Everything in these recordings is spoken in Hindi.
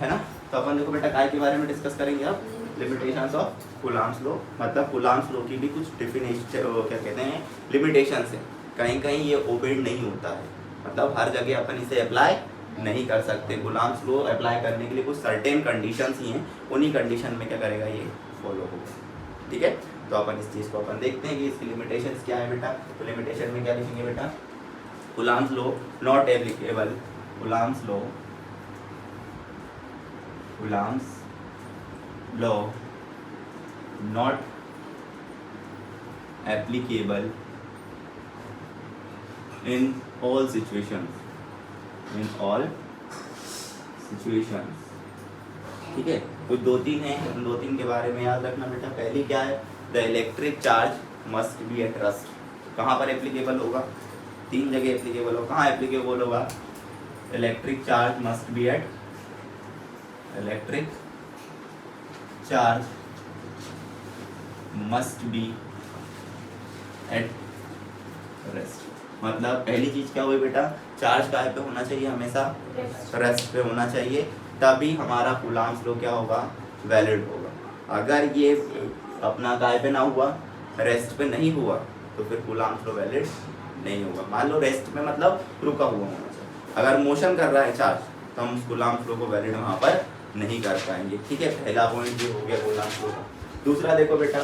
है ना। तो अपन देखो बेटा काय के बारे में डिस्कस करेंगे अब, लिमिटेशंस ऑफ कूलाम्स लॉ। मतलब कूलाम्स लॉ की भी कुछ डेफिनेशन क्या कहते हैं लिमिटेशंस है, कहीं कहीं ये ओबेड नहीं होता है, मतलब हर जगह अपन इसे अप्लाई नहीं कर सकते। कूलाम्स लॉ अप्लाई करने के लिए कुछ सर्टेन कंडीशंस ही हैं, उन्हीं कंडीशन में क्या करेगा ये फॉलो होगा, ठीक है। तो अपन इस चीज़ को अपन देखते हैं कि इसकी लिमिटेशंस क्या है बेटा। तो लिमिटेशन में क्या लिखेंगे बेटा, Coulomb's law not applicable, coulombs law not applicable in all situations, ठीक है। कुछ दो तीन है, उन दो तीन के बारे में याद रखना बेटा। पहली क्या है, the electric charge must be at rest. कहाँ पर एप्लीकेबल होगा, तीन जगह एप्लीकेबल होगा। कहाँ एप्लीकेबल होगा, electric charge must be at rest. मतलब पहली चीज क्या हुई बेटा, चार्ज कहाँ पे होना चाहिए, हमेशा रेस्ट पे होना चाहिए, तभी हमारा कूलाम्स लॉ क्या होगा, वैलिड होगा। अगर ये अपना काय पे ना हुआ, रेस्ट पे नहीं हुआ, तो फिर कूलाम्स लॉ वैलिड नहीं होगा। मान लो रेस्ट में मतलब रुका हुआ होना चाहिए, अगर मोशन कर रहा है चार्ज तो हम उस कूलाम्स लॉ को वैलिड वहाँ पर नहीं कर पाएंगे, ठीक है। पहला पॉइंट ये हो गया कूलाम्स लॉ का। दूसरा देखो बेटा,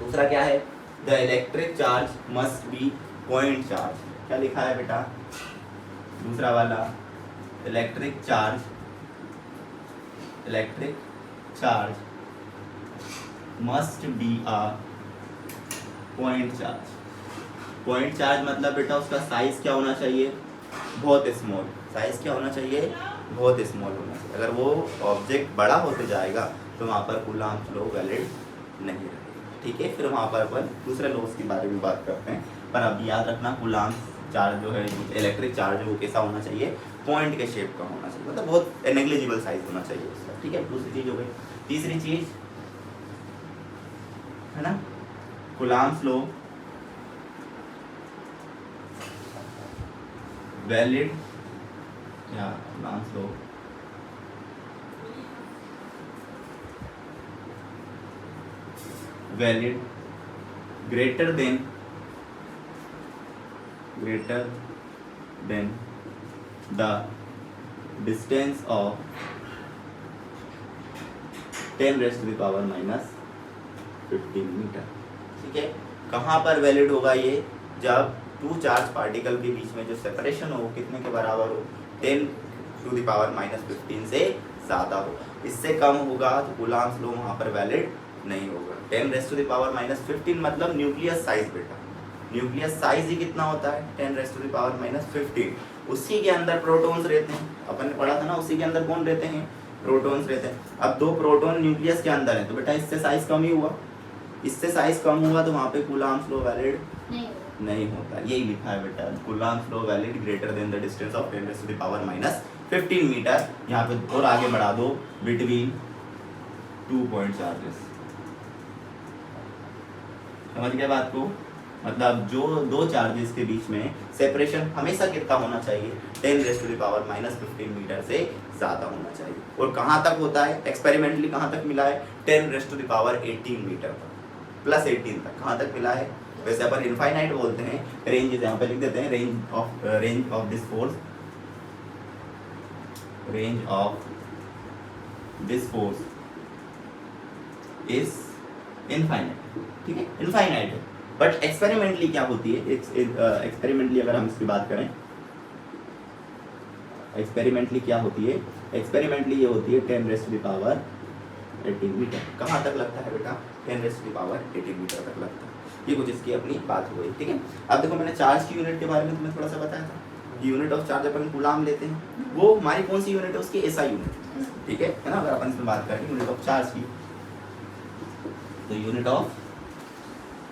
दूसरा क्या है, the electric charge must be point charge. क्या लिखा है बेटा, दूसरा वाला, electric charge must be a point charge. Point charge मतलब बेटा उसका साइज क्या होना चाहिए, बहुत स्मॉल। साइज क्या होना चाहिए, बहुत स्मॉल होना चाहिए। अगर वो ऑब्जेक्ट बड़ा होते जाएगा तो वहाँ पर कूलाम्स लॉ वैलिड नहीं रहेगा, ठीक है। फिर वहाँ पर अपन दूसरे लॉस के बारे में बात करते हैं, पर अब याद रखना कूलाम्स चार्ज जो है, इलेक्ट्रिक चार्ज है, वो कैसा होना चाहिए, पॉइंट के शेप का होना चाहिए, मतलब बहुत नेग्लिजिबल साइज होना चाहिए उसका, ठीक है। दूसरी चीज हो गई। तीसरी चीज है ना, कूलाम्स लॉ वैलिड या Coulomb's law valid greater than the distance of 10 raised to the power minus 15 metre, ठीक है। कहाँ पर वैलिड होगा ये, जब टू चार्ज पार्टिकल के बीच में जो सेपरेशन हो कितने के बराबर हो, 10 to the power minus 15 से ज़्यादा हो। इससे कम होगा तो कूलाम्स लॉ वहाँ पर वैलिड नहीं होगा। 10 raised to the power minus 15 मतलब न्यूक्लियस साइज बेटा, न्यूक्लियस साइज ही कितना होता है, 10 raised to the power minus 15। उसी के अंदर प्रोटॉन्स रहते हैं, अपन ने पढ़ा था ना, उसी के अंदर कौन रहते हैं, प्रोटॉन्स रहते हैं। अब दो प्रोटॉन न्यूक्लियस के अंदर है तो बेटा इससे साइज कम ही हुआ, इससे साइज कम हुआ तो वहाँ पे कूलाम्स लॉ वैलिड नहीं होता। यही लिखा है बेटा, Coulomb's law valid greater than the distance of 10 raised to the power minus 15 metre. यहाँ पे और आगे बढ़ा दो, बिटवीन 2 पॉइंट चार्जेस। समझ गया बात को, मतलब जो दो चार्जेस के बीच में सेपरेशन हमेशा कितना होना चाहिए, 10 raised to the power minus 15 metre से ज़्यादा होना चाहिए। और कहाँ तक होता है, एक्सपेरिमेंटली कहाँ तक मिला है, 10 raised to the power 18 metre तक, प्लस 18 तक कहाँ तक मिला है। वैसे अपन इनफाइनाइट बोलते हैं, रेंज यहाँ पे लिख देते हैं, range of this force is infinite, ठीक है, इनफाइनाइट है। बट एक्सपेरिमेंटली क्या होती है, एक्सपेरिमेंटली अगर हम इसकी बात करें, एक्सपेरिमेंटली क्या होती है, एक्सपेरिमेंटली ये होती है 10 raised to the power 18 metre. कहाँ तक लगता है बेटा, 10 raised to the power 18 metre तक लगता है। ये कुछ इसकी अपनी बात हो गई, ठीक है। अब देखो मैंने चार्ज की यूनिट के बारे में तुम्हें थोड़ा सा बताया था, unit of charge upon coulomb लेते हैं, वो हमारी कौन सी यूनिट है, उसकी एसआई यूनिट, ठीक है ना। अगर अपन इसमें बात करें यूनिट ऑफ चार्ज की, तो यूनिट ऑफ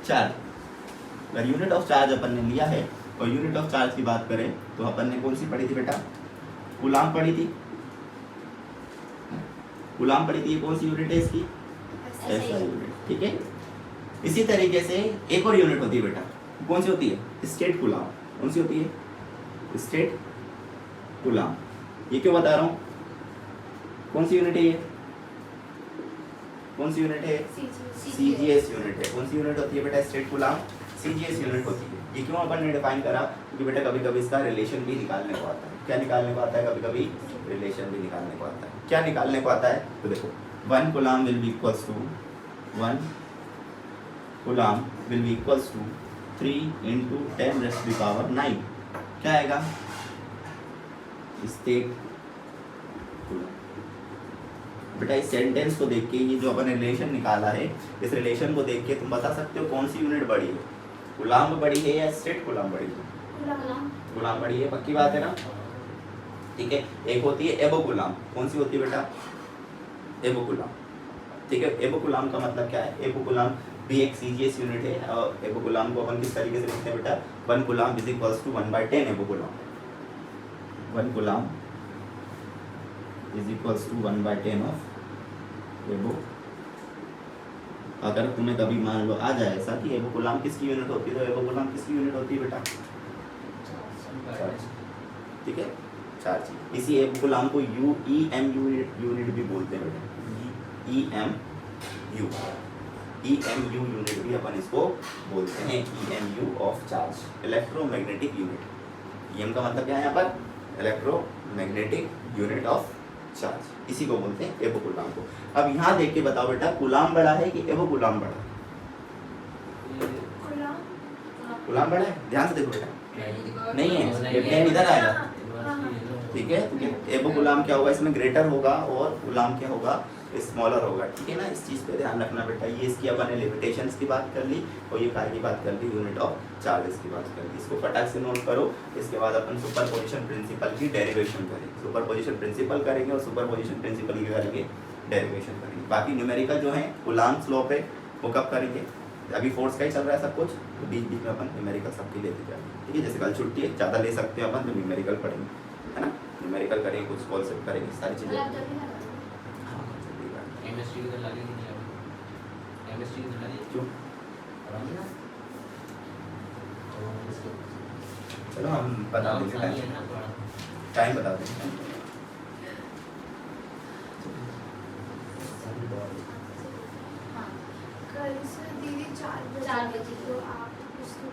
चार्ज, अगर यूनिट ऑफ चार्ज अपन ने लिया है और यूनिट ऑफ चार्ज की बात करें तो अपन ने कौन सी पढ़ी थी बेटा, कूलाम पढ़ी थी, कूलाम पढ़ी थी। ये कौन सी यूनिट है इसकी, एसआई यूनिट, ठीक है। इसी तरीके से एक और यूनिट होती है बेटा, कौन सी होती है, स्टेट कूलाम। कौन सी होती है, स्टेट कूलाम। ये क्यों बता रहा हूँ, कौन सी यूनिट है ये? कौन सी यूनिट है? सीजीएस यूनिट है। कौन सी यूनिट होती है बेटा? स्टेट कूलाम सीजीएस यूनिट होती है। ये क्यों अपन ने डिफाइन करा? क्योंकि बेटा कभी कभी इसका रिलेशन भी निकालने को आता है। क्या निकालने को आता है? कभी कभी रिलेशन भी निकालने को आता है। क्या निकालने को आता है? तो देखो 1 coulomb will be equals to 1 coulomb will be equals to 3 into 10 raised to the power 9। क्या आएगा? State coulomb. बेटा इस सेंटेंस को देख के, ये जो अपन रिलेशन निकाला है, इस रिलेशन को देख के तुम बता सकते हो कौन सी यूनिट बड़ी है, कूलाम बड़ी है या स्टेट कूलाम बड़ी है? कूलाम बड़ी है, पक्की बात है ना? ठीक है। एक होती है एबो कूलाम। कौन सी होती है बेटा? एबो कूलाम। ठीक है। एबो कूलाम का मतलब क्या है? एबो कूलाम भी एक सीजीएस यूनिट है। और एबो कूलाम को अपन किस तरीके से लिखते हैं बेटा? 1 coulomb is equals to 1/10 above coulomb. 1 coulomb is equals to 1/10 of above. अगर तुम्हें कभी मान लो आ जाए ऐसा कि एबो कूलाम किसकी यूनिट होती है, तो एबो कूलाम किसकी यूनिट होती है बेटा? चार्ज। ठीक है, चार्ज। इसी एबो कूलाम को ईएमयू यूनिट भी बोलते हैं बेटा। ईएमयू यूनिट भी अपन इसको बोलते हैं। EMU of charge, electromagnetic unit. EM का मतलब क्या है यहाँ पर? Electromagnetic unit of charge. इसी को बोलते हैं एबो कूलाम को। अब यहाँ देख के बताओ बेटा, कूलाम बड़ा है कि एबो कूलाम बड़ा है? कूलाम बड़ा है। ध्यान से देखो बेटा, नहीं है, ये पेन इधर आएगा। ठीक है, तो एबो कूलाम क्या होगा? इसमें ग्रेटर होगा और कूलाम क्या होगा? स्मॉलर होगा। ठीक है ना? इस चीज़ पे ध्यान रखना बेटा। ये इसकी अपन ने लिमिटेशंस की बात कर ली और ये काय की बात कर ली? यूनिट ऑफ चार्जेस की बात कर ली। इसको फटाक से नोट करो। इसके बाद अपन सुपरपोजिशन प्रिंसिपल की डेरिवेशन करेंगे। सुपरपोजिशन प्रिंसिपल करेंगे और सुपरपोजिशन प्रिंसिपल की करेंगे डेरिवेशन करेंगे। बाकी न्यूमेरिकल जो है कूलाम्स लॉ पे, वो कब करेंगे? अभी फोर्स का ही चल रहा है सब कुछ, तो बीच बीच में अपन न्यूमेरिकल सबकी लेते जाएंगे। ठीक है, जैसे कल छुट्टी है, ज़्यादा ले सकते हैं अपन, तो न्यूमेरिकल पढ़ेंगे, है ना? न्यूमेरिकल करेंगे, कुछ कॉन्सेप्ट करेंगे, सारी चीज़ें। केमिस्ट्री की तो लगेगी नहीं अब। केमिस्ट्री की तो लगेगी क्यों? पढ़ाऊंगी ना तो इसको चलो हम बता देंगे, आसानी है ना थोड़ा। टाइम बता देंगे। कल से दीदी 4 बजे तो आप उसको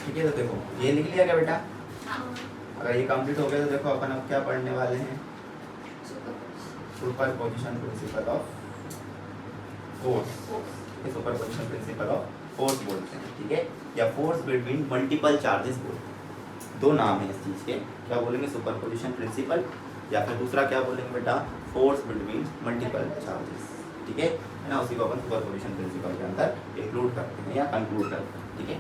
ठीक है, तो देखो ये लिख लिया क्या बेटा? अगर ये कंप्लीट हो गया तो देखो अपन अब क्या पढ़ने वाले हैं? Superposition principle of force. Superposition principle of force बोलते हैं। ठीक है, या फोर्स बिटवीन मल्टीपल चार्जेस बोलते हैं। दो नाम है इस चीज़ के। क्या बोलेंगे? सुपरपोजिशन प्रिंसिपल, या फिर दूसरा क्या बोलेंगे बेटा? Force between multiple charges. ठीक है ना? उसी को अपन सुपरपोजिशन प्रिंसिपल के अंदर इंक्लूड करते हैं या कंक्लूड करते हैं। ठीक है,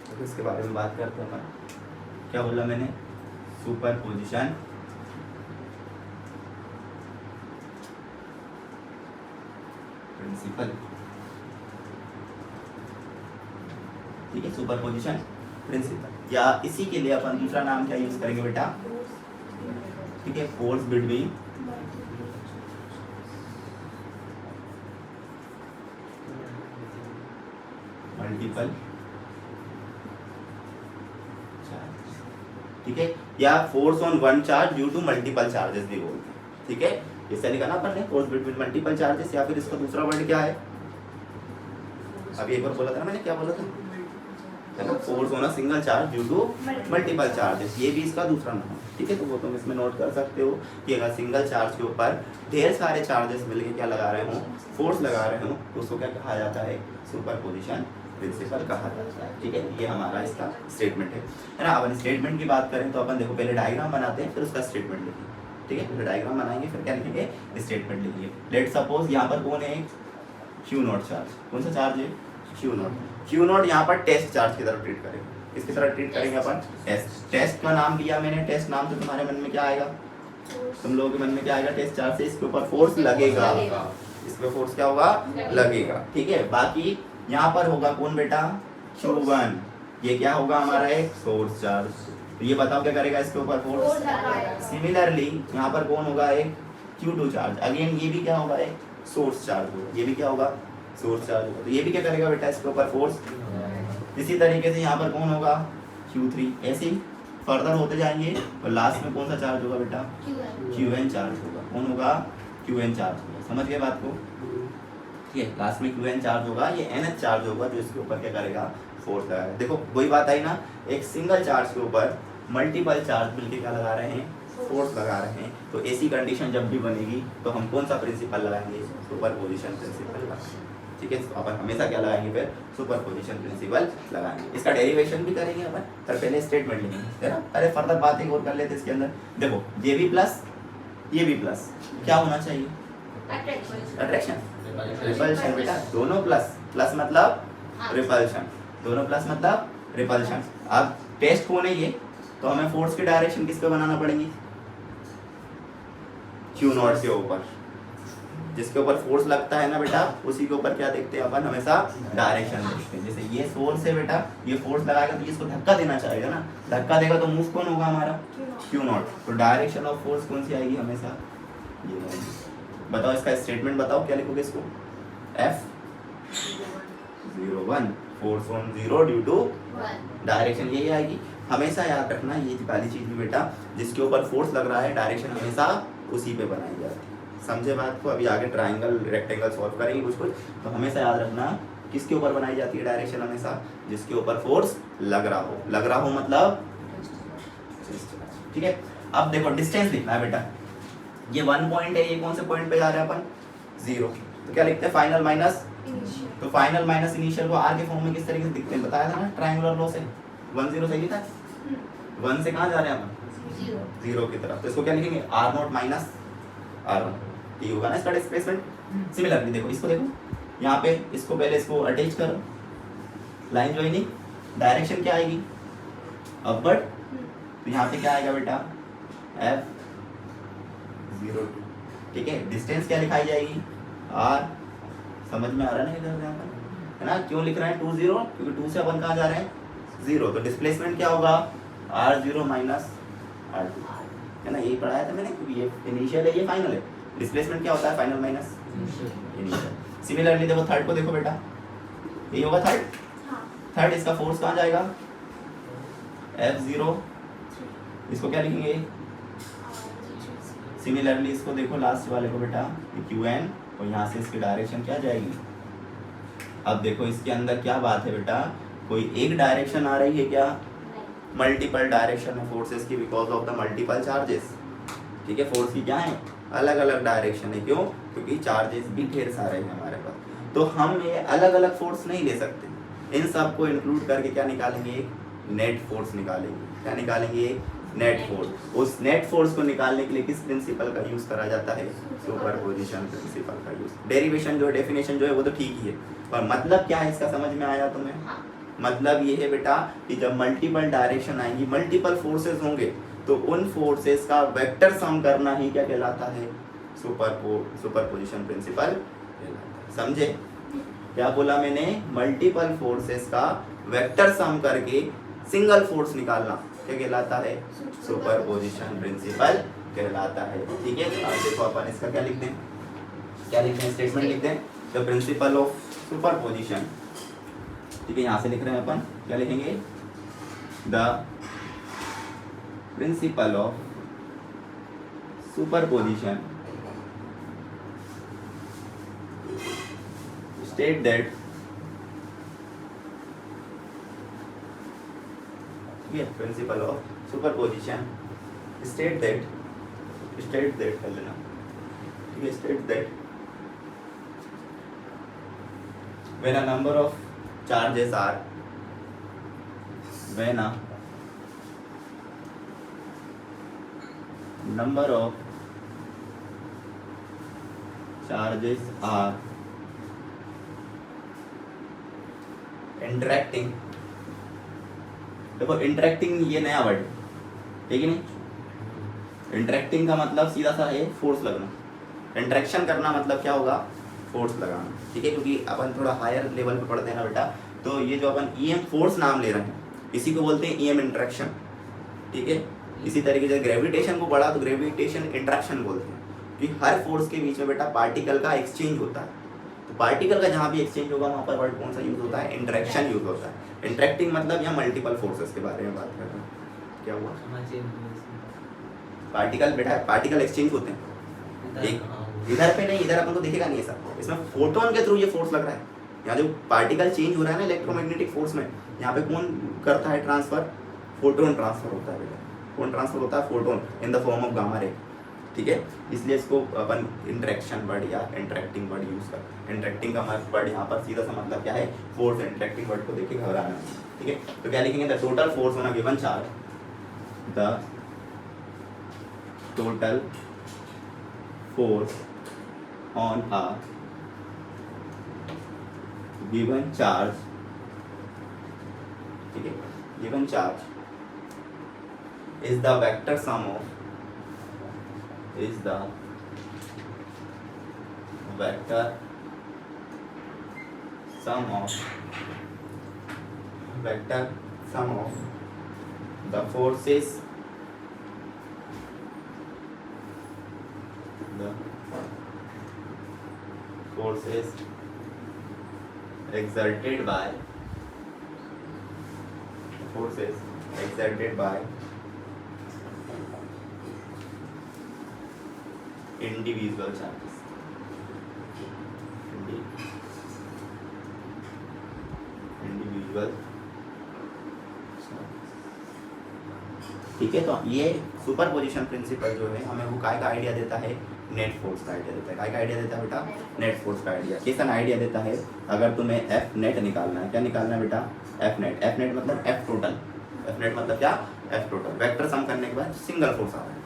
तो इसके बारे में बात करते हैं अपन। क्या बोला मैंने? Superposition principle. ठीक है, सुपरपोजिशन प्रिंसिपल, या इसी के लिए अपन दूसरा नाम क्या यूज करेंगे बेटा? ठीक है, फोर्स बिटवीन मल्टीपल। ठीक है, या force on one charge due to multiple charges भी बोलते हैं। ठीक है, इससे लिखा ना अपन ने, फोर्स बिटवीन मल्टीपल चार्जेस, या फिर इसका दूसरा वर्ड क्या है? अभी एक बार बोला था ना मैंने, क्या बोला था? देखो, force on a single charge due to multiple charges, ये भी इसका दूसरा नाम है। ठीक है, तो वो तुम इसमें नोट कर सकते हो कि अगर सिंगल चार्ज के ऊपर ढेर सारे चार्जेस मिलके क्या लगा रहे हो? फोर्स लगा रहे हो, तो उसको क्या कहा जाता है? सुपरपोजिशन प्रिंसिपल कहा जाता है। ठीक है, ये हमारा इसका स्टेटमेंट है ना? अपन स्टेटमेंट की बात करें तो अपन देखो पहले डायग्राम बनाते हैं, फिर उसका स्टेटमेंट लिखेंगे। ठीक है, पहले डायग्राम बनाएंगे, फिर क्या लिखेंगे? स्टेटमेंट लिखेंगे। लेट सपोज यहाँ पर कौन है? Q not charge. कौन सा चार्ज है? Q not. क्यू नॉट यहाँ पर टेस्ट चार्ज की तरफ ट्रीट करेंगे। किसकी तरह ट्रीट करेंगे अपन? टेस्ट। टेस्ट का नाम दिया मैंने, टेस्ट नाम से तुम्हारे मन में क्या आएगा? तुम लोगों के मन में क्या आएगा? टेस्ट चार्ज से इसके ऊपर फोर्स लगेगा, इस पे फोर्स क्या होगा? लगेगा। ठीक है, बाकी यहाँ पर होगा कौन बेटा? Q1, ये क्या होगा हमारा एक सोर्स चार्ज। तो ये बताओ क्या करेगा इसके ऊपर फोर्स फोर्स। लगाएगा। सिमिलरली यहाँ पर कौन होगा एक Q2 चार्ज, अगेन ये भी क्या होगा एक सोर्स चार्ज होगा, ये भी क्या होगा सोर्स चार्ज होगा। तो ये भी क्या करेगा बेटा इसके ऊपर फोर्स। इसी तरीके से यहाँ पर कौन होगा Q3, ऐसे ही फर्दर होते जाएंगे और लास्ट में कौन सा चार्ज होगा बेटा QN चार्ज होगा। कौन होगा QN चार्ज होगा। समझ गए बात को, ठीक है। लास्ट में QN चार्ज होगा, ये NH चार्ज होगा जो इसके ऊपर क्या करेगा फोर्स लगाएगा। देखो वही बात आई ना, एक सिंगल चार्ज के ऊपर मल्टीपल चार्ज मिलके क्या लगा रहे हैं फोर्स लगा रहे हैं। तो ऐसी कंडीशन जब भी बनेगी तो हम कौन सा प्रिंसिपल लगाएंगे सुपरपोजिशन प्रिंसिपल लगाएंगे, ठीक है। तो अपन हमेशा क्या लगाएंगे फिर सुपरपोजिशन प्रिंसिपल लगाएंगे। इसका डेरिवेशन भी करेंगे अपन, पर पहले स्टेटमेंट लिखेंगे है ना। अरे फर्दर बात एक और कर लेते इसके अंदर। देखो ये भी प्लस ये भी प्लस क्या होना चाहिए अट्रैक्शन रिपल्शन बेटा, दोनों प्लस, प्लस मतलब रिपल्शन, दोनों प्लस मतलब रिपल्शन। अब टेस्ट कौन है ये, तो हमें फोर्स की डायरेक्शन किस पे बनाना पड़ेगी Q0 के ऊपर, जिसके ऊपर फोर्स लगता है ना बेटा उसी के ऊपर क्या देखते हैं अपन हमेशा डायरेक्शन देखते हैं। जैसे ये सोर्स है बेटा, ये फोर्स लगाएगा तो इसको धक्का देना चाहेगा ना, धक्का देगा तो मूव कौन होगा हमारा Q0। तो डायरेक्शन ऑफ फोर्स कौन सी आएगी हमेशा ये वाली। बताओ इसका स्टेटमेंट बताओ, क्या लिखोगे इसको F01 force on 0 due to direction, यही आएगी। हमेशा याद रखना ये वाली चीज भी बेटा, जिसके ऊपर फोर्स लग रहा है डायरेक्शन हमेशा उसी पे बनाई जाती है। समझे बात को। अभी आगे ट्रायंगल रेक्टेंगल सॉल्व करेंगे कुछ कुछ, तो हमेशा याद रखना किसके ऊपर बनाई जाती है डायरेक्शन हमेशा जिसके ऊपर फोर्स लग रहा हो, लग रहा हो मतलब, ठीक है। अब देखो डिस्टेंस लिखना है बेटा, ये 1 पॉइंट है, ये कौन से पॉइंट पे जा रहे हैं अपन 0, तो क्या लिखते हैं फाइनल माइनस, तो फाइनल माइनस इनिशियल को आर के फॉर्म में किस तरीके से लिखते हैं बताया था ना, ट्रायंगुलर लॉ से 1 0 सही लिखा है। 1 से कहाँ जा रहे हैं अपन 0 की तरफ, तो इसको क्या लिखेंगे R0 माइनस R1, ये होगा ना इसका डिस्प्लेसमेंट। सिमिलरली देखो इसको, देखो यहाँ पे इसको पहले इसको अटैच करो, लाइन ज्वाइनिंग, डायरेक्शन क्या आएगी अपवर्ड, तो यहाँ पे क्या आएगा बेटा F02, ठीक है। डिस्टेंस क्या लिखाई जाएगी R, समझ में आ रहा है ना है ना, क्यों लिख रहे हैं 2 0, क्योंकि 2 से अपन कहाँ जा रहे हैं 0, तो डिस्प्लेसमेंट क्या होगा R0 माइनस R2, है ना, यही पढ़ाया था मैंने, क्योंकि ये इनिशियल है ये फाइनल है। डिस्प्लेसमेंट क्या होता है फाइनल माइनस इनिशियल। सिमिलरली देखो थर्ड को देखो बेटा, यही होगा थर्ड, थर्ड इसका फोर्स कहाँ जाएगा F0, इसको क्या लिखेंगे। सिमिलरली इसको देखो लास्ट वाले को बेटा QN, और यहाँ से इसकी डायरेक्शन क्या जाएगी। अब देखो इसके अंदर क्या बात है बेटा, कोई एक डायरेक्शन आ रही है क्या, मल्टीपल डायरेक्शन है फोर्सेस की because of the multiple charges, ठीक है। फोर्स की क्या है अलग अलग डायरेक्शन है, क्यों, क्योंकि चार्जेस भी ढेर सारे हैं हमारे पास, तो हम ये अलग अलग फोर्स नहीं ले सकते। इन सब को इंक्लूड करके क्या निकालेंगे नेट फोर्स निकालेंगे, क्या निकालेंगे नेट फोर्स। उस नेट फोर्स को निकालने के लिए किस प्रिंसिपल का यूज करा जाता है सुपरपोजिशन प्रिंसिपल का यूज। डेरिवेशन जो है डेफिनेशन जो है वो तो ठीक ही है, पर मतलब क्या है इसका समझ में आया तुम्हें। मतलब ये है बेटा कि जब मल्टीपल डायरेक्शन आएंगी, मल्टीपल फोर्सेस होंगे, तो उन फोर्सेस का वेक्टर सम करना ही क्या कहलाता है सुपरपोजिशन प्रिंसिपल कहलाता है। समझे क्या बोला मैंने, मल्टीपल फोर्सेस का वेक्टर सम करके सिंगल फोर्स निकालना क्या कहलाता है सुपरपोजिशन प्रिंसिपल कहलाता है, ठीक है। अब देखो अपन इसका क्या लिखते हैं, क्या लिखते हैं स्टेटमेंट लिखते हैं द प्रिंसिपल ऑफ सुपरपोजिशन, ठीक है। यहाँ से लिख रहे हैं अपन, क्या लिखेंगे the principle of superposition state that principle of superposition state that कर लेना, ठीक है। state that when a number of charges are interacting, देखो इंटरेक्टिंग ये नया वर्ड, ठीक है नहीं। इंटरेक्टिंग का मतलब सीधा सा है फोर्स लगना, इंटरेक्शन करना मतलब क्या होगा फोर्स लगाना, ठीक है। क्योंकि अपन थोड़ा हायर लेवल पे पढ़ते हैं ना बेटा, तो ये जो अपन EM फोर्स नाम ले रहे हैं, इसी को बोलते हैं ईएम इंटरेक्शन, ठीक है। इसी तरीके से ग्रेविटेशन को पढ़ा तो ग्रेविटेशन इंटरेक्शन बोलते हैं कि हर फोर्स के बीच में बेटा पार्टिकल का एक्सचेंज होता है। तो पार्टिकल का जहाँ भी एक्सचेंज होगा वहाँ पर वर्ड कौन सा यूज होता है? इंटरेक्शन यूज होता है। इंटरेक्टिंग मतलब यहाँ मल्टीपल फोर्सेस के बारे में बात कर रहे हैं। क्या हुआ? पार्टिकल बेटा पार्टिकल एक्सचेंज होते हैं, एक इधर पे नहीं, इधर अपन को दिखेगा नहीं ऐसा, इसमें फोटोन के थ्रू ये फोर्स लग रहा है। यहाँ जो पार्टिकल चेंज हो रहा है ना इलेक्ट्रोमैग्नेटिक फोर्स में, यहाँ पे कौन करता है ट्रांसफर? फोटोन ट्रांसफर होता है बेटा। कौन ट्रांसफर होता है? Photon in the form of gamma ray, ठीक है। इसलिए इसको अपन इंटरेक्शन वर्ड या इंटरेक्टिंग वर्ड यूज करते हैं। इंटरेक्टिंग का वर्ड यहाँ पर सीधा सा मतलब क्या है? फोर्स। इंटरेक्टिंग वर्ड को देखिए घबराना, ठीक है। तो क्या लिखेंगे? The total force on a given charge, the total force on a given charge, ठीक है, given charge is the vector sum of vector sum of the forces exerted by individual charges, ठीक है। तो ये सुपरपोजिशन प्रिंसिपल जो है हमें वो काय का आइडिया देता है? नेट फोर्स का आइडिया देता है। काय का आइडिया देता है बेटा? नेट फोर्स का आइडिया। कैसा आइडिया देता है? अगर तुम्हें एफ नेट निकालना है, क्या निकालना है बेटा? F net. एफ नेट मतलब एफ टोटल। एफ नेट मतलब क्या? F total. वेक्टर सम करने के बाद सिंगल फोर्स आ रहा है,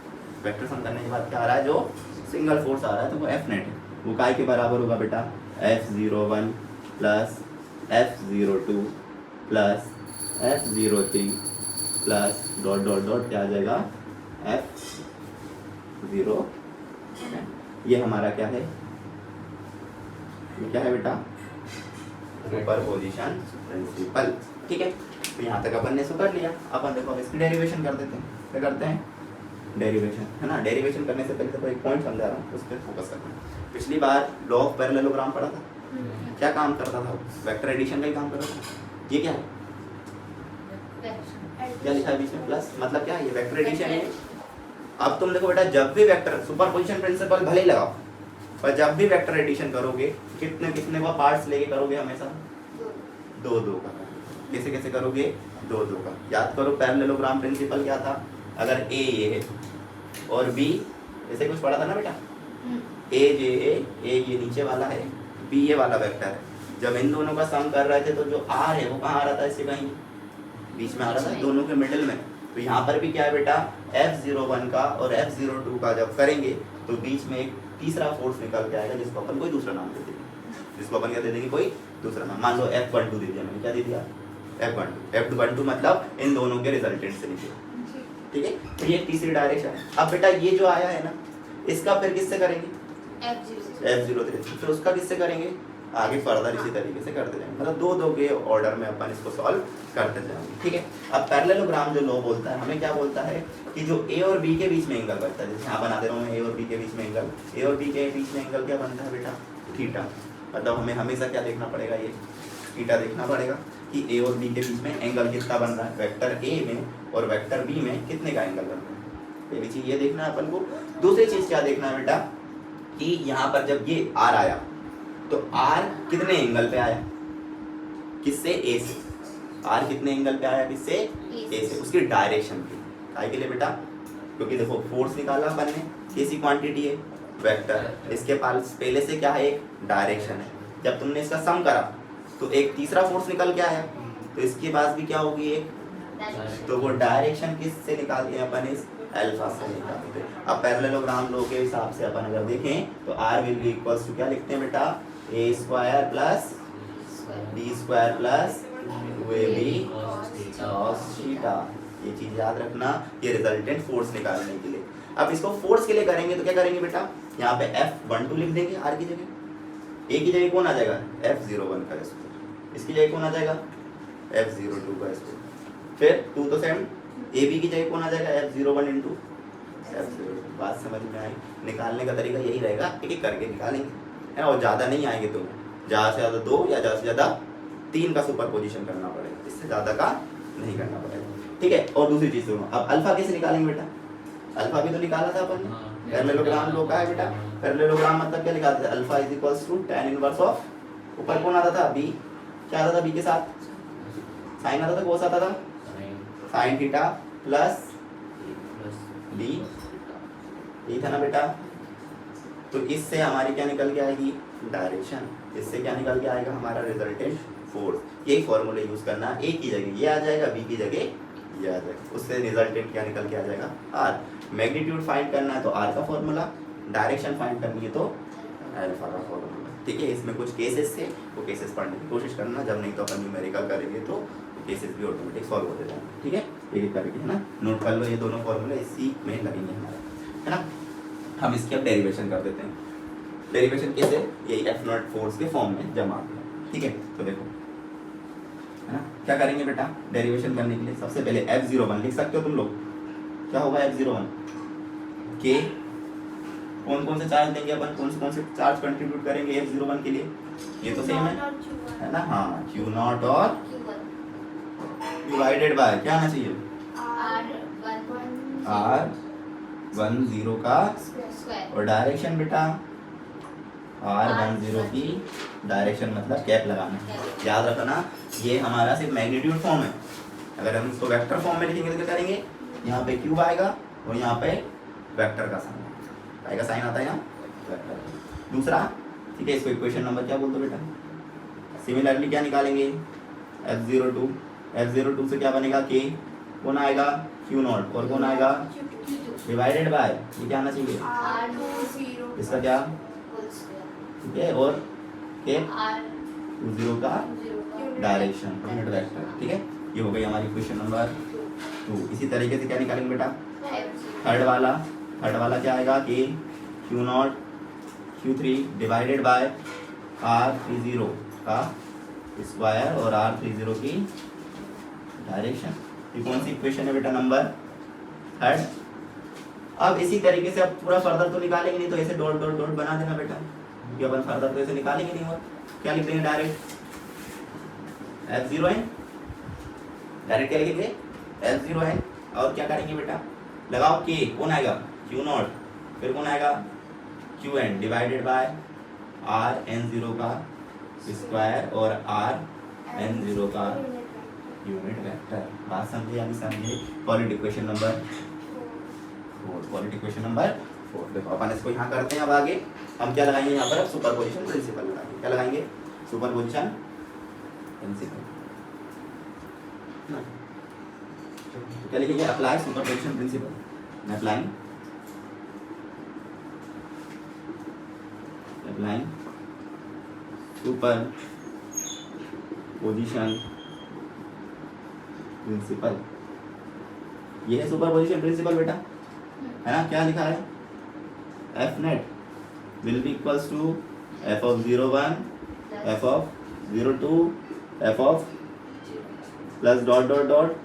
वेक्टर सम करने के बाद क्या आ रहा है? जो सिंगल फोर्स आ रहा है तो वो एफ नेट है। वो काय के बराबर होगा बेटा? F01 plus F02 plus F03 plus dot dot dot क्या आ जाएगा? F0। ये हमारा क्या है? ये क्या है बेटा? सुपरपोजिशन प्रिंसिपल, ठीक है। तो यहाँ तक अपन ने इसको कर लिया। अपन देखो अब इसकी डेरिवेशन कर देते हैं। क्या करते हैं? डेरिवेशन, है ना। डेरिवेशन करने से पहले तो एक पॉइंट समझा रहा हूँ, उस पर फोकस करना है। पिछली बार लॉ ऑफ पैरेललोग्राम पढ़ा था, क्या काम करता था? वेक्टर एडिशन का ही काम करता था। ये क्या है? क्या लिखा है बीच में? प्लस। मतलब क्या है? ये वेक्टर एडिशन है। अब तुम देखो बेटा, जब भी वेक्टर सुपरपोजिशन प्रिंसिपल भले ही लगाओ, पर जब भी वेक्टर एडिशन करोगे कितने कितने का पार्ट्स लेके करोगे? हमेशा दो दो का। कैसे कैसे करोगे? दो दो का। याद करो पैरेललोग्राम प्रिंसिपल क्या था? अगर ए ये है और बी, ऐसे कुछ पढ़ा था ना बेटा? ए ये नीचे वाला है, बी ये वाला वेक्टर है। जब इन दोनों का सम कर रहे थे तो जो आर है वो कहाँ आ रहा था? इससे कहीं बीच में आ रहा था, दोनों के मिडिल में। तो यहाँ पर भी क्या है बेटा? F01 का और F02 का जब करेंगे तो बीच में एक तीसरा फोर्स निकल के आएगा, जिसको अपन कोई दूसरा नाम दे देंगे। जिसको अपन क्या दे देंगे? कोई दूसरा नाम। मान लो F12 दे दिया मैंने। क्या दे दिया? F12 मतलब इन दोनों के रिजल्टेंट से निकले, ठीक है। तो ये तीसरी डायरेक्शन है। अब बेटा ये जो आया है ना, इसका फिर किससे करेंगे? F03। फिर उसका किससे करेंगे? आगे फर्दर इसी तरीके से करते जाएंगे। मतलब दो दो के ऑर्डर में अपन इसको सॉल्व करते जाएंगे, ठीक है। अब पैरेललोग्राम जो लॉ बोलता है, हमें क्या बोलता है कि जो ए और बी के बीच में एंगल बनता है, जैसे यहाँ बना दे रहा हूँ मैं, ए और बी के बीच में एंगल, ए और बी के बीच में एंगल क्या बनता है बेटा? थीटा। मतलब हमें हमेशा क्या देखना पड़ेगा? ये थीटा देखना पड़ेगा कि ए और बी के बीच में एंगल कितना बन रहा है। वेक्टर ए में और वेक्टर बी में कितने का एंगल बन रहा है, पहली चीज ये देखना है अपन को। दूसरी चीज क्या देखना है बेटा कि यहाँ पर जब ये आर आया तो आर कितने एंगल पे आया? किससे? ए से। आर कितने एंगल पे आया? किससे? ए से। उसकी डायरेक्शन की काय के लिए बेटा? क्योंकि देखो फोर्स निकाला अपन ने, कैसी क्वांटिटी है? वेक्टर। इसके पास पहले से क्या है? एक डायरेक्शन है। जब तुमने इसका सम करा तो एक तीसरा फोर्स निकल के आया, तो इसके पास भी क्या होगी? एक। तो वो डायरेक्शन किससे निकालते हैं अपन? इस अल्फा से निकालते हैं। अब पैरेललोग्राम लॉ के हिसाब से अपन अगर देखें तो R will be equals to क्या लिखते हैं बेटा? a square plus b square plus 2ab cos theta. ये चीज याद रखना, ये रिजल्टेंट फोर्स निकालने के लिए। अब इसको फोर्स के लिए करेंगे तो क्या करेंगे बेटा? यहाँ पे F12 लिख देंगे आर की जगह। ए की जगह कौन आ जाएगा? F01 का स्क्वायर। इसकी जगह कौन आ जाएगा? F02 का स्क्वायर। फिर 2 तो सेम, ए बी की जगह कौन आ जाएगा F01 इंटू F02। बात समझ में आई? निकालने का तरीका यही रहेगा, एक एक करके निकालेंगे है, और ज़्यादा नहीं आएंगे तो ज़्यादा से ज़्यादा 2 या ज़्यादा से ज़्यादा 3 का सुपर पोजिशन करना पड़ेगा, इससे ज़्यादा का नहीं करना पड़ेगा, ठीक है। और दूसरी चीज़ सुनो, अब अल्फा कैसे निकालेंगे बेटा? अल्फा भी तो निकाला था अपन ने, पैरेललोग्राम लो का है बेटा। पैरेललोग्राम मतलब क्या लिखाते थे? Alpha is equals to tan inverse of, ऊपर कौन आता था बी, क्या आता था बी के साथ? साइन आता था, कोस आता था साइन थीटा प्लस बी, ठीक है ना बेटा। तो इससे हमारी क्या निकल के आएगी? डायरेक्शन। इससे क्या निकल के आएगा? हमारा रिजल्टेंट फोर्स। यही फॉर्मूला यूज करना, ए की जगह ये आ जाएगा, बी की जगह ये आ जाएगा, उससे रिजल्टेंट क्या निकल के आ जाएगा? आर। मैग्नीट्यूड फाइंड करना है तो आर का फॉर्मूला, डायरेक्शन फाइंड करनी है तो अल्फा का फॉर्मूला, ठीक है। इसमें कुछ केसेस थे, वो केसेस पढ़ने की कोशिश करना, जब नहीं तो अपन न्यूमेरिकल करेंगे तो केसेस भी ऑटोमेटिक सॉल्व होते जाएंगे, ठीक है। एक एक करके, है ना, नोट कर लो, ये दोनों फॉर्मूले इसी में लगेंगे हमारे, है ना। हम इसकी अब डेरिवेशन कर देते हैं। डेरिवेशन कैसे? यही एफ नॉट फोर्स के फॉर्म में जमा दिया, ठीक है। तो देखो, है ना, क्या करेंगे बेटा डेरिवेशन करने के लिए? सबसे पहले F01 लिख सकते हो तुम लोग, क्या होगा F01 के कौन कौन से चार्ज देंगे अपन, कौन से चार्ज कंट्रीब्यूट करेंगे F01 के लिए? ये तो सेम है ना, हाँ, Q0 और डिवाइडेड बाय क्या आना चाहिए? R10 का और डायरेक्शन बेटा R10 की डायरेक्शन मतलब कैप लगाना, याद रखना। ये हमारा सिर्फ मैग्नीट्यूड फॉर्म है, अगर हम इसको वेक्टर फॉर्म में लिखेंगे तो क्या करेंगे? यहाँ पे क्यूब आएगा और यहाँ पे वेक्टर का साइन आएगा, साइन आता है यहाँ वेक्टर। दूसरा, ठीक है, इसको इक्वेशन नंबर क्या बोल दो बेटा? सिमिलरली क्या निकालेंगे? F02 से क्या बनेगा? K कौन आएगा? Q0 और कौन आएगा? डिवाइडेड बाय ये क्या आना चाहिए? इसका क्या, ठीक है, और के Q0 का डायरेक्शन यूनिट वेक्टर, ठीक है। ये हो गई हमारी क्वेश्चन नंबर 2। इसी तरीके से क्या निकालेंगे बेटा? थर्ड वाला क्या आएगा? K Q0 Q3 divided by R30 का स्क्वायर और R30 की डायरेक्शन। ये कौन सी इक्वेशन है बेटा? नंबर 3। अब इसी तरीके से अब पूरा फर्दर तो निकालेंगे नहीं, तो ऐसे डॉट डॉट डॉट बना देना बेटा, क्योंकि अपन फर्दर तो ऐसे निकालेंगे नहीं। और क्या लिख देंगे? डायरेक्ट F0n, डायरेक्ट क्या लिखेंगे? F0n। और क्या करेंगे बेटा? लगाओ K, कौन आएगा? Q0, फिर कौन आएगा? Qn डिवाइडेड बाय Rn0 का स्क्वायर और Rn0 का यूनिट वेक्टर। बात समझे या नहीं समझे? Solid equation number 4, solid equation number 4। देखो अपन इसको यहाँ करते हैं। अब आगे हम क्या लगाएंगे? यहाँ पर सुपरपोजिशन प्रिंसिपल लगाएंगे। क्या लगाएंगे? Superposition principle. क्या लिखेंगे? Apply superposition principle. Applying superposition principle. ये है सुपर पोजिशन प्रिंसिपल बेटा, है ना। क्या लिखा है? F net will be equals to F of 01 F of 02 F of plus dot dot dot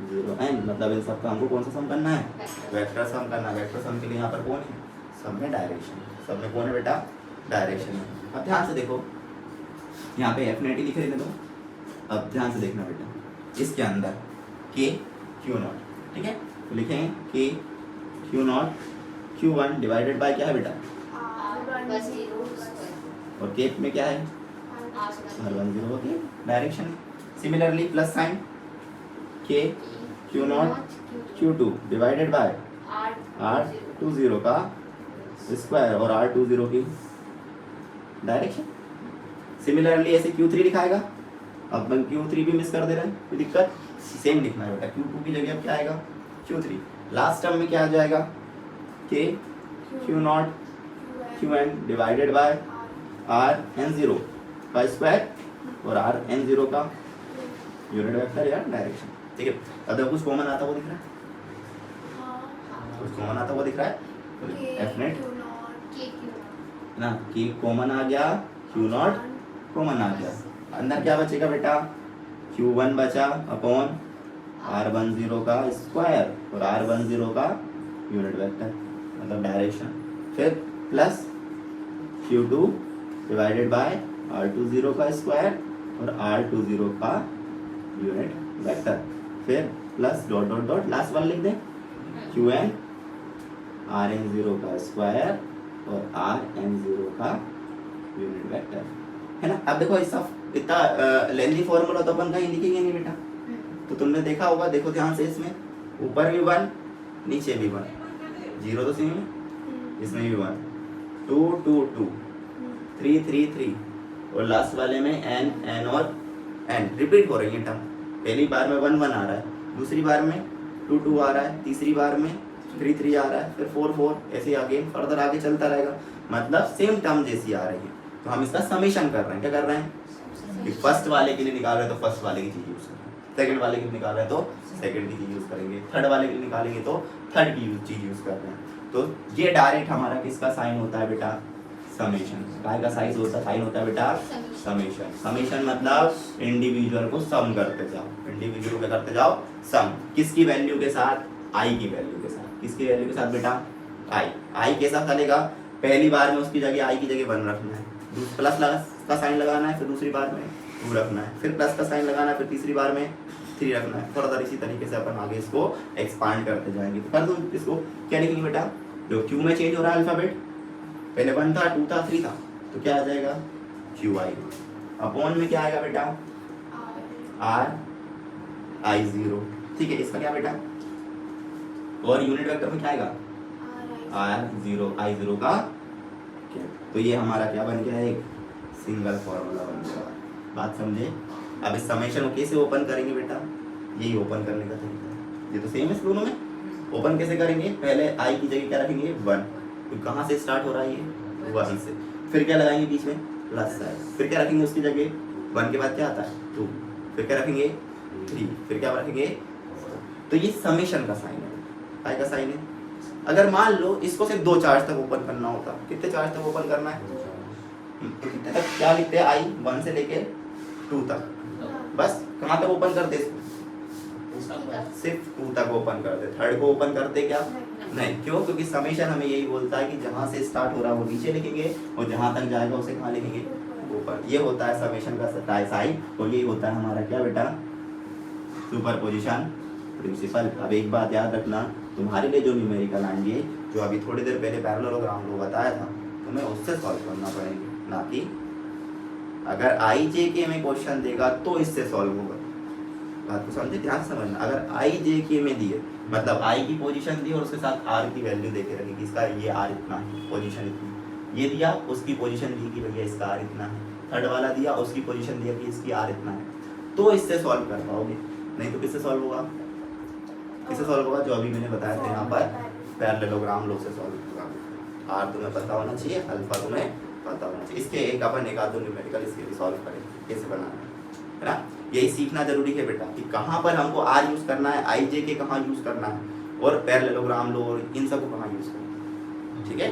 0n। मतलब इन सबका हमको कौन सा सम करना है? वेक्टर सम करना है। वेक्टर सम के लिए यहाँ पर कौन है? सब में डायरेक्शन। सब में कौन है बेटा? डायरेक्शन है। अब ध्यान से देखो, यहाँ पे एफ नेट ही लिखे रहने दो। अब ध्यान से देखना बेटा, इसके अंदर K Q0, ठीक है, तो लिखेंगे K Q0 Q1 divided by क्या है बेटा? और K में क्या है? R10 की direction. Similarly plus sign K Q0 Q2 divided by R20 का स्क्वायर और R20 की डायरेक्शन। सिमिलरली ऐसे Q3 लिखाएगा। अब हम Q3 भी मिस कर दे रहे हैं, कोई दिक्कत? सेम लिखना है बेटा। Q2 की जगह अब क्या आएगा? Q3। लास्ट टर्म में क्या आ जाएगा? K Q0 Qn divided by Rn0 का स्क्वायर और Rn0 का यूनिट वेक्टर या डायरेक्शन, ठीक है। अब देखो कुछ कॉमन आता हुआ दिख रहा है? कुछ कॉमन आता हुआ दिख रहा है? एफ नेट ना, K कॉमन आ गया, Q0 कॉमन आ गया, अंदर क्या बचेगा बेटा? Q1 बचा अपॉन R10 का स्क्वायर और R10 का यूनिट वेक्टर मतलब डायरेक्शन, फिर plus Q2 divided by R20 का स्क्वायर और R20 का यूनिट वेक्टर, फिर plus dot dot dot last वाला लिख दें Qn Rn0 का स्क्वायर और Rn0 का यूनिट वेक्टर, है ना। अब देखो इस इतना लेंथी फॉर्मूला तो अपन कहीं लिखेंगे नहीं बेटा, तो तुमने देखा होगा, देखो ध्यान से, इसमें ऊपर भी 1 नीचे भी 1, 0 तो सेम है, इसमें भी 1, 2 2 2, 3 3 3 और लास्ट वाले में n और n रिपीट हो रही है टर्म। पहली बार में 1 1 आ रहा है, दूसरी बार में 2 2 आ रहा है, तीसरी बार में 3 3 आ रहा है, फिर 4 4, ऐसे आगे फर्दर आगे चलता रहेगा, मतलब सेम टर्म जैसी आ रही है। तो हम इसका समेशन कर रहे हैं, क्या कर रहे हैं, फर्स्ट वाले के लिए निकाल रहे हैं तो फर्स्ट वाले की चीज यूज कर रहे हैं, सेकंड वाले के लिए निकाल रहे हैं तो सेकंड की चीज यूज करेंगे, थर्ड वाले के लिए निकालेंगे तो थर्ड की चीज यूज कर रहे हैं। तो ये डायरेक्ट हमारा किसका साइन होता है बेटा, समेशन। काय का साइज होता है, साइन होता है बेटा समेशन। समेशन मतलब इंडिविजुअल को सम करते जाओ, इंडिविजुअल को करते जाओ सम, किसकी वैल्यू के साथ, आई की वैल्यू के साथ। किसकी वैल्यू के साथ बेटा, आई के साथ चलेगा। पहली बार में उसकी जगह आई की जगह 1 रखना है, प्लस का साइन लगाना है, फिर दूसरी बार में 2 रखना है, फिर प्लस का साइन लगाना है, फिर तीसरी बार में 3 रखना है। फर्दर इसी तरीके से अपन आगे इसको एक्सपांड करते जाएंगे। तो कर दो इसको, क्या लिखेंगे बेटा, जो क्यू में चेंज हो रहा है अल्फाबेट, पहले 1 था 2 था 3 था, तो क्या आ जाएगा क्यू आई, अपॉन में क्या आएगा बेटा आर आई 0, ठीक है। इसका क्या बेटा, और यूनिट वेक्टर में क्या आएगा R0 I0 का क्या, तो ये हमारा क्या बन गया, एक सिंगल फॉर्मूला बन गया। बात समझे। अब इस समेशन को कैसे ओपन करेंगे बेटा, यही ओपन करने का तरीका है, ये तो सेम है दोनों में। ओपन कैसे करेंगे, पहले आई की जगह क्या रखेंगे 1, तो कहाँ से स्टार्ट हो रहा है ये 1 से, फिर क्या लगाएंगे बीच में प्लस साइन, फिर क्या रखेंगे उसकी जगह 1 के बाद क्या आता है 2, फिर क्या रखेंगे 3, फिर क्या रखेंगे। तो ये समेशन का साइन है, आई का साइन है। अगर मान लो इसको सिर्फ 2 चार्ज तक ओपन करना होता, कितने चार्ज तक ओपन करना है, तो कितने तक, क्या लिखते हैं आई 1 से लेके 2 तक, बस कहाँ तक ओपन करते इसको, सिर्फ 2 तक ओपन करते, थर्ड को ओपन करते क्या नहीं, क्यों, क्योंकि समेशन हमें यही बोलता है कि जहाँ से स्टार्ट हो रहा है वो नीचे लिखेंगे और जहाँ तक जाएगा उसे कहाँ लिखेंगे ऊपर। ये होता है समेशन का साइन, और यही होता है हमारा क्या बेटा सुपरपोजिशन प्रिंसिपल। अब एक बात याद रखना, तुम्हारे लिए जो न्यूमेरिकल आएंगे, जो अभी थोड़ी देर पहले पैरेललोग्राम को बताया था, तुम्हें उससे सॉल्व करना पड़ेगा, ना कि अगर आई जे के में क्वेश्चन देगा तो इससे सॉल्व होगा। बात को समझे, ध्यान से समझना। अगर आई जे के में दिए, मतलब आई की पोजीशन दी और उसके साथ आर की वैल्यू देके रखी कि इसका ये आर इतना है, पोजीशन इतनी, ये दिया उसकी पोजीशन दी कि भैया इसका आर इतना है, थर्ड वाला दिया उसकी पोजीशन दिया कि इसकी आर इतना है, तो इससे सॉल्व कर पाओगे। नहीं तो किससे सॉल्व होगा, किससे सॉल्व होगा, जो अभी मैंने बताया था यहाँ पर पैरेललोग्राम लॉ से सॉल्व होगा। आर तुम्हें पता होना चाहिए, अल्फा तुम्हें पता होना चाहिए। इसके एक अपन एक आधो न्यूमेरिकल इसके लिए सॉल्व करेंगे कैसे बनाना है ना। यही सीखना जरूरी है बेटा कि कहाँ पर हमको आर यूज करना है, आई जे के कहाँ यूज करना है, और पैरेललोग्राम लॉ इन सबको कहाँ यूज करना है, ठीक है।